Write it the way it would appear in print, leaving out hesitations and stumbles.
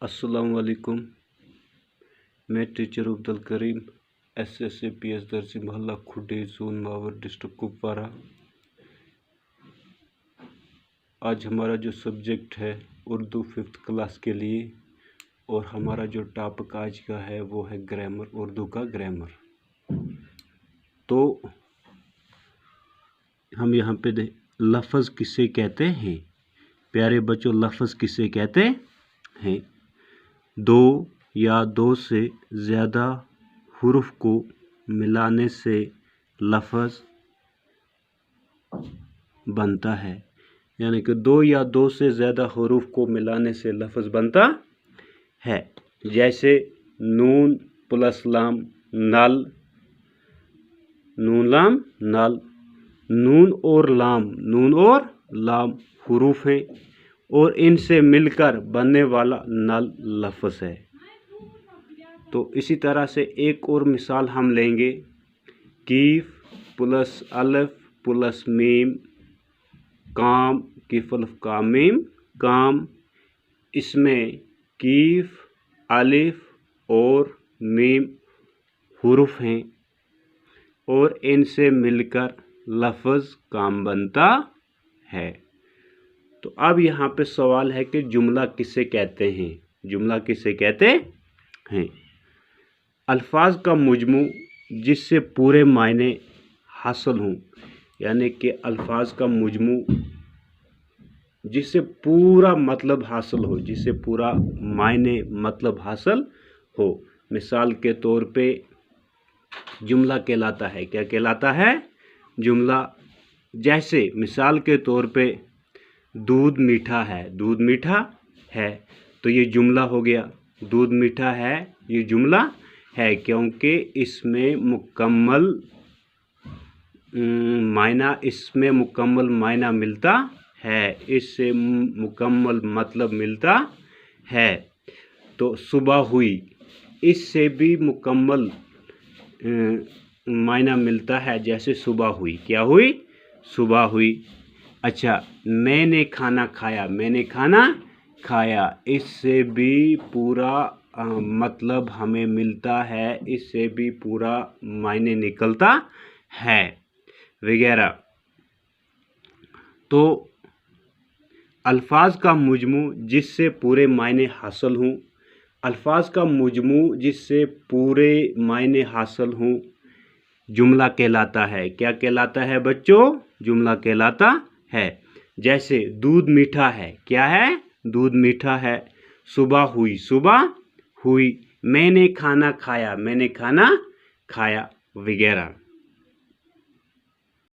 अस्सलाम वालेकुम। मैं टीचर अब्दुल करीम SSAPS दर्जी मोहल्ला खुडे जोन मावर डिस्ट्रिक्ट कुपवारा। आज हमारा जो सब्जेक्ट है उर्दू 5th क्लास के लिए, और हमारा जो टॉपिक आज का है वो है ग्रामर, उर्दू का ग्रामर। तो हम यहाँ पे लफ्ज़ किसे कहते हैं प्यारे बच्चों, लफ्ज़ किसे कहते हैं? दो या दो से ज़्यादा हुरूफ को मिलाने से लफ्ज़ बनता है। यानी कि दो या दो से ज़्यादा हुरूफ को मिलाने से लफ्ज़ बनता है। जैसे नून प्लस लाम नल, नून लाम नल। नून और लाम हुरूफ हैं और इनसे मिलकर बनने वाला नल लफ्ज़ है। तो इसी तरह से एक और मिसाल हम लेंगे। कीफ प्लस अलिफ प्लस मीम काम, कीफ अलिफ काम मीम काम। इसमें कीफ अलिफ और मीम हुरूफ हैं और इनसे मिलकर लफ्ज़ काम बनता है। तो अब यहाँ पे सवाल है कि जुमला किसे कहते हैं? जुमला किसे कहते हैं? अल्फाज का मुजमू जिससे पूरे मायने हासिल हों, यानी कि अल्फाज का मुजमू जिससे पूरा मतलब हासिल हो, जिससे पूरा मायने मतलब हासिल हो। मिसाल के तौर पे जुमला कहलाता है, क्या कहलाता है? जुमला। जैसे मिसाल के तौर पे दूध मीठा है, दूध मीठा है, तो ये जुमला हो गया। दूध मीठा है, ये जुमला है, क्योंकि इसमें मुकम्मल मायना मिलता है, इससे मुकम्मल मतलब मिलता है। तो सुबह हुई, इससे भी मुकम्मल मायना मिलता है, जैसे सुबह हुई। क्या हुई? सुबह हुई। अच्छा, मैंने खाना खाया, मैंने खाना खाया, इससे भी पूरा मतलब हमें मिलता है, इससे भी पूरा मायने निकलता है वगैरह। तो अल्फाज का मुजमू जिससे पूरे मायने हासिल हों, अल्फाज का मुजमू जिससे पूरे मायने हासिल हों जुमला कहलाता है। क्या कहलाता है बच्चों? जुमला कहलाता है। जैसे दूध मीठा है, क्या है? दूध मीठा है। सुबह हुई, सुबह हुई। मैंने खाना खाया, मैंने खाना खाया वगैरह।